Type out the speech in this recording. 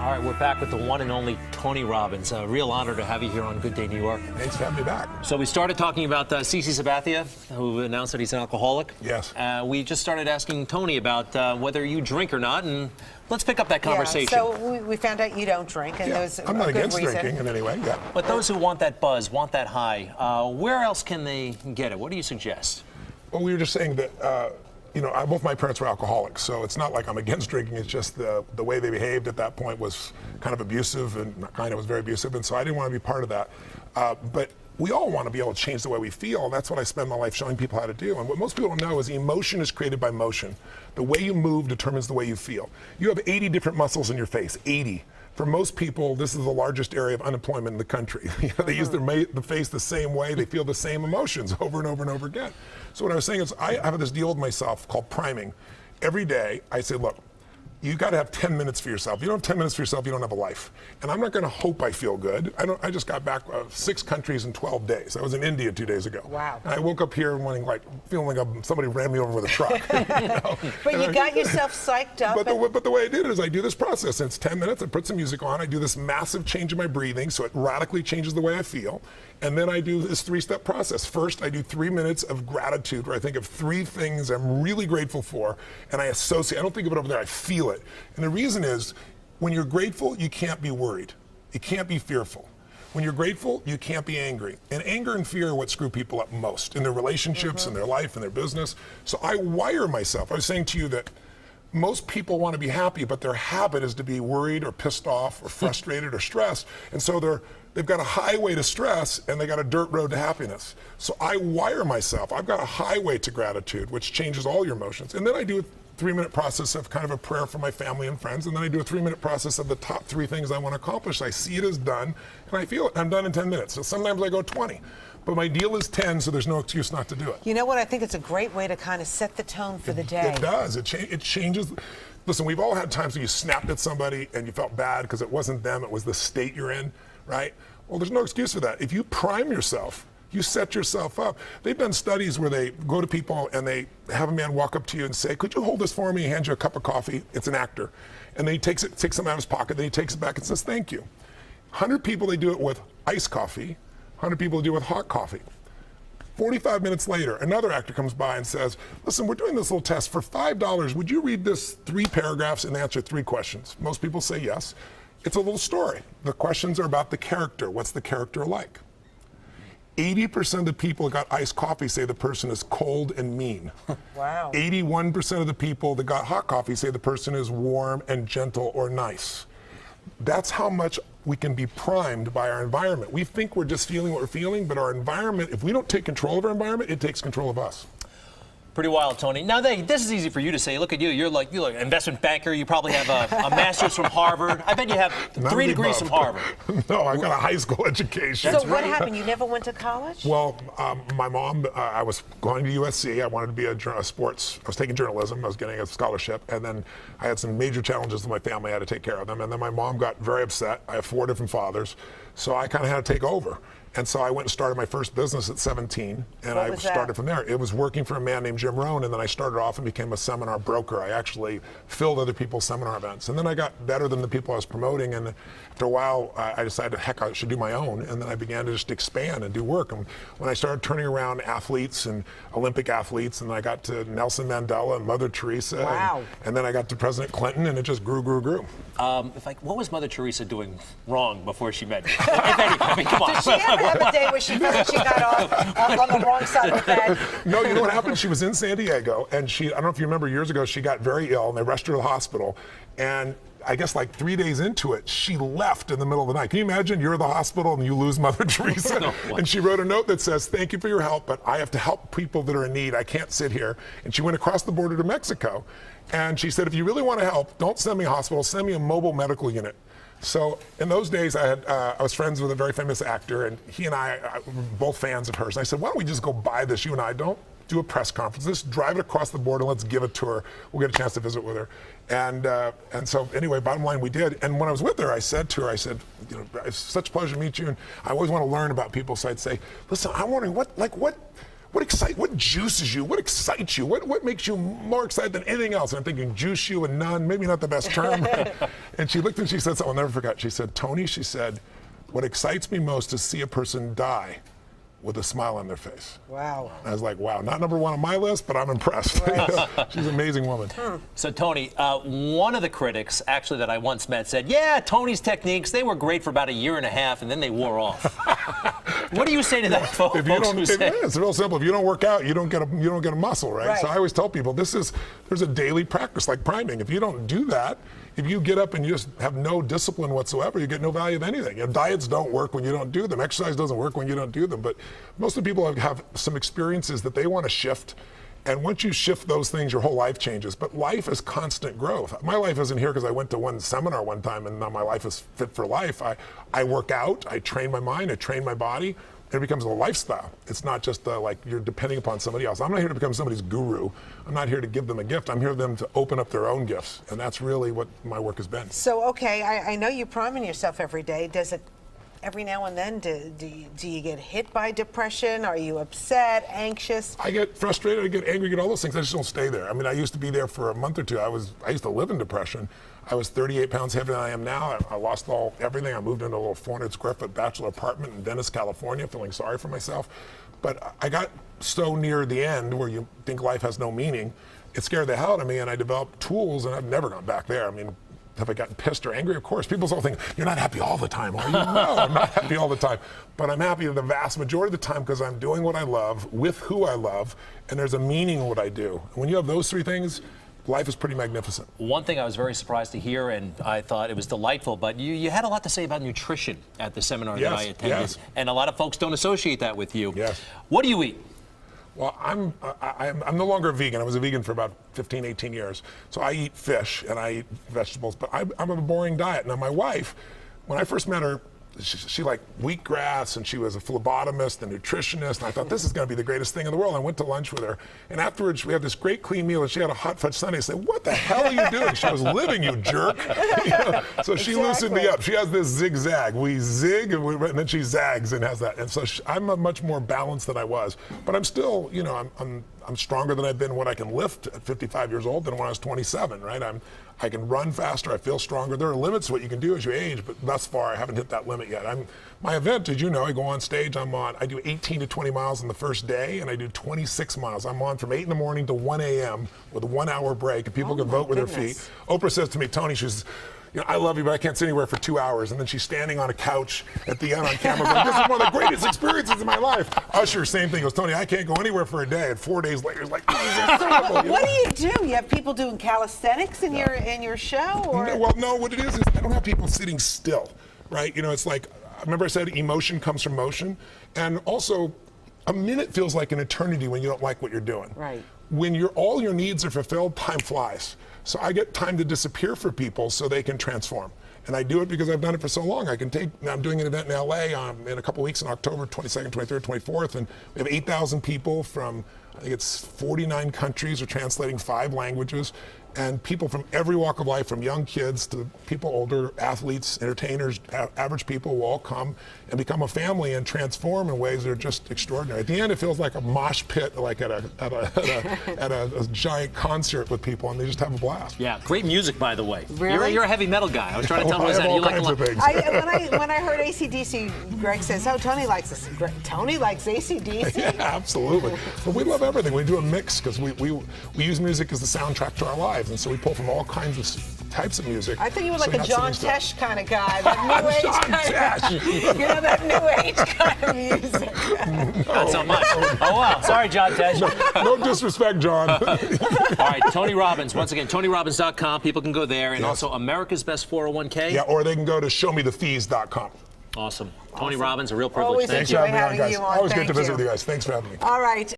All right, we're back with the one and only Tony Robbins. A real honor to have you here on Good Day New York. Thanks for having me back. So we started talking about CeCe Sabathia, who announced that he's an alcoholic. Yes. We just started asking Tony about whether you drink or not, and let's pick up that conversation. Yeah, so we found out you don't drink, and there's I'm not a good against reason. drinking in any way. Yeah. But those who want that buzz, want that high, where else can they get it? What do you suggest? Well, we were just saying that, both my parents were alcoholics, so it's not like I'm against drinking. It's just the way they behaved at that point was kind of abusive, and was very abusive, and so I didn't want to be part of that. But we all want to be able to change the way we feel. That's what I spend my life showing people how to do. And what most people don't know is emotion is created by motion. The way you move determines the way you feel. You have 80 different muscles in your face, 80. For most people, this is the largest area of unemployment in the country. They use the face the same way. They feel the same emotions over and over and over again. So what I was saying is I have this deal with myself called priming. Every day, I say, look, you got to have 10 minutes for yourself. If you don't have 10 minutes for yourself, you don't have a life. And I'm not going to hope I feel good. I just got back 6 countries in 12 days. I was in India 2 days ago. Wow. And I woke up here feeling like somebody ran me over with a truck. But you got yourself psyched up. But the way I did it is I do this process. And it's 10 minutes. I put some music on. I do this massive change in my breathing, so it radically changes the way I feel. And then I do this 3-step process. First, I do 3 minutes of gratitude, where I think of 3 things I'm really grateful for, and I associate. I don't think of it over there. I feel it. And the reason is, when you're grateful, you can't be worried. You can't be fearful. When you're grateful, you can't be angry. And anger and fear are what screw people up most in their relationships, in their life, in their business. So I wire myself. I was saying to you that most people want to be happy, but their habit is to be worried or pissed off or frustrated or stressed. And so they've got a highway to stress and they got a dirt road to happiness. So I wire myself. I've got a highway to gratitude, which changes all your emotions. And then I do a 3-minute process of kind of a prayer for my family and friends. And then I do a 3-minute process of the top 3 things I want to accomplish. I see it as done and I feel it. I'm done in 10 minutes. So sometimes I go 20. But my deal is 10, so there's no excuse not to do it. You know what? I think it's a great way to kind of set the tone for the day. It does. It changes. Listen, we've all had times when you snapped at somebody and you felt bad because it wasn't them, it was the state you're in, right? Well, there's no excuse for that. If you prime yourself, you set yourself up. They've done studies where they go to people and they have a man walk up to you and say, could you hold this for me? He hands you a cup of coffee. It's an actor. And then he takes something out of his pocket, then he takes it back and says, thank you. 100 people, they do it with iced coffee. 100 people do it with hot coffee. 45 minutes later, another actor comes by and says, listen, we're doing this little test. For $5, would you read this 3 paragraphs and answer 3 questions? Most people say yes. It's a little story. The questions are about the character. What's the character like? 80% of the people that got iced coffee say the person is cold and mean. Wow. 81% of the people that got hot coffee say the person is warm and gentle or nice. That's how much we can be primed by our environment. We think we're just feeling what we're feeling, but our environment, if we don't take control of our environment, it takes control of us. Pretty wild, Tony. Now, this is easy for you to say. Look at you. You're like an investment banker. You probably have a master's from Harvard. I bet you have 3 degrees from Harvard. No, I got a high school education. So what happened? You never went to college? Well, my mom, I was going to USC. I wanted to be a sports. I was taking journalism. I was getting a scholarship. And then I had some major challenges with my family. I had to take care of them. And then my mom got very upset. I have 4 different fathers. So I kind of had to take over. And so I went and started my first business at 17, and I started from there. It was working for a man named Jim Rohn, and then I started off and became a seminar broker. I actually filled other people's seminar events. And then I got better than the people I was promoting, and after a while, I decided, heck, I should do my own, and then I began to just expand and do work. And when I started turning around athletes and Olympic athletes, and I got to Nelson Mandela and Mother Teresa, wow. and then I got to President Clinton, and it just grew. What was Mother Teresa doing wrong before she met you? If anything, I mean, come on. Did she ever have a day where she felt like she got off on the wrong side of the bed? No, you know what happened? She was in San Diego, and I don't know if you remember years ago, she got very ill, and they rushed her to the hospital. And I guess like 3 days into it, she left in the middle of the night. Can you imagine? You're at the hospital and you lose Mother Teresa. And she wrote a note that says, thank you for your help, but I have to help people that are in need. I can't sit here. And she went across the border to Mexico. And she said, if you really want to help, don't send me a hospital, send me a mobile medical unit. So in those days, I was friends with a very famous actor, and he and I were both fans of hers. And I said, why don't we just go buy this, you and I? Don't do a press conference. Just drive it across the border. Let's give it to her. We'll get a chance to visit with her. And so anyway, bottom line, we did. And when I was with her, I said to her, you know, it's such a pleasure to meet you. And I always want to learn about people. So I'd say, listen, I'm wondering what what juices you? What excites you? What makes you more excited than anything else? And I'm thinking juice you and none, maybe not the best term. And she looked and she said something I'll never forget. She said, Tony, she said, what excites me most is see a person die with a smile on their face. Wow. I was like, wow, not number one on my list, but I'm impressed. Right. She's an amazing woman. So Tony, one of the critics actually that I once met said, yeah, Tony's techniques, they were great for about a year and a half and then they wore off. What do you say to that, folks? It's real simple. If you don't work out, you don't get a muscle, right? So I always tell people there's a daily practice like priming. If you don't do that, if you get up and you just have no discipline whatsoever, you get no value of anything. Diets don't work when you don't do them. Exercise doesn't work when you don't do them. But most of the people have some experiences that they want to shift. And once you shift those things, your whole life changes. But life is constant growth. My life isn't here because I went to one seminar one time and now my life is fit for life. I work out, I train my mind, I train my body. It becomes a lifestyle. It's not just like you're depending upon somebody else. I'm not here to become somebody's guru. I'm not here to give them a gift. I'm here for them to open up their own gifts. And that's really what my work has been. So, okay, I know you're priming yourself every day. Does it, every now and then, do you get hit by depression? Are you upset, anxious? I get frustrated, I get angry, I get all those things. I just don't stay there. I mean, I used to be there for a month or two. I used to live in depression. I was 38 pounds heavier than I am now. I lost everything. I moved into a little 400 square foot bachelor apartment in Venice, California, feeling sorry for myself. But I got so near the end where you think life has no meaning, it scared the hell out of me, and I developed tools, and I've never gone back there. I mean, have I gotten pissed or angry? Of course. People all think, you're not happy all the time, are you? No, I'm not happy all the time. But I'm happy the vast majority of the time because I'm doing what I love, with who I love, and there's a meaning in what I do. And when you have those three things, life is pretty magnificent. One thing I was very surprised to hear, and I thought it was delightful, but you had a lot to say about nutrition at the seminar that I attended. Yes. And a lot of folks don't associate that with you. Yes. What do you eat? Well, I'm no longer a vegan. I was a vegan for about 15, 18 years. So I eat fish and I eat vegetables, but I'm a boring diet. Now my wife, when I first met her, she liked wheatgrass, and she was a phlebotomist and nutritionist, and I thought this is going to be the greatest thing in the world. I went to lunch with her, and afterwards we had this great clean meal, and she had a hot fudge sundae. I said, what the hell are you doing? She was living, you jerk. You know? So she loosened me up. She has this zigzag. We zig, and then she zags and has that. And so I'm a much more balanced than I was. But I'm still, you know, I'm stronger than I've been what I can lift at 55 years old than when I was 27, right? I can run faster, I feel stronger. There are limits to what you can do as you age, but thus far I haven't hit that limit yet. My event, as you know, I go on stage, I do 18 to 20 miles on the first day, and I do 26 miles. I'm on from 8 in the morning to 1 a.m. with a 1 hour break, and people can vote with their feet. Oprah says to me, Tony, she's, you know, I love you, but I can't sit anywhere for 2 hours. And then she's standing on a couch at the end on camera going, this is one of the greatest experiences in my life. Usher, same thing, goes, Tony, I can't go anywhere for a day. And 4 days later, it's like, this is incredible. What do you do? You have people doing calisthenics in your show? Or? No, well, no, what it is I don't have people sitting still, right? You know, it's like, remember I said emotion comes from motion? And also, a minute feels like an eternity when you don't like what you're doing. Right. When all your needs are fulfilled, time flies. So I get time to disappear for people so they can transform. And I do it because I've done it for so long. I'm doing an event in LA in a couple weeks in October 22nd, 23rd, 24th, and we have 8,000 people from, I think it's 49 countries, are translating 5 languages. And people from every walk of life, from young kids to people older, athletes, entertainers, average people will all come and become a family and transform in ways that are just extraordinary. At the end, it feels like a mosh pit, like at a giant concert with people, and they just have a blast. Yeah, great music, by the way. Really? You're a heavy metal guy. I was trying to tell him I have that. all You like a kinds lot. of things. When I heard AC/DC, Greg says, "Oh, Tony likes this." Tony likes AC/DC. Yeah, absolutely. But we love everything. We do a mix because we use music as the soundtrack to our lives, and so we pull from all kinds of types of music. I think you were So like a you're John not sitting Tesh kind of guy, that new age John kind of, you know, that new age kind of music. Not so much. Oh, wow. Sorry, John Tesh. No disrespect, John. All right, Tony Robbins. Once again, TonyRobbins.com. People can go there. And also America's Best 401k. Yeah, or they can go to showmethefees.com. Awesome. Tony Robbins, a real privilege. Always Thank Thanks you. for having me on, having guys. you on. Always good Thank to visit you. with you guys. Thanks for having me. All right.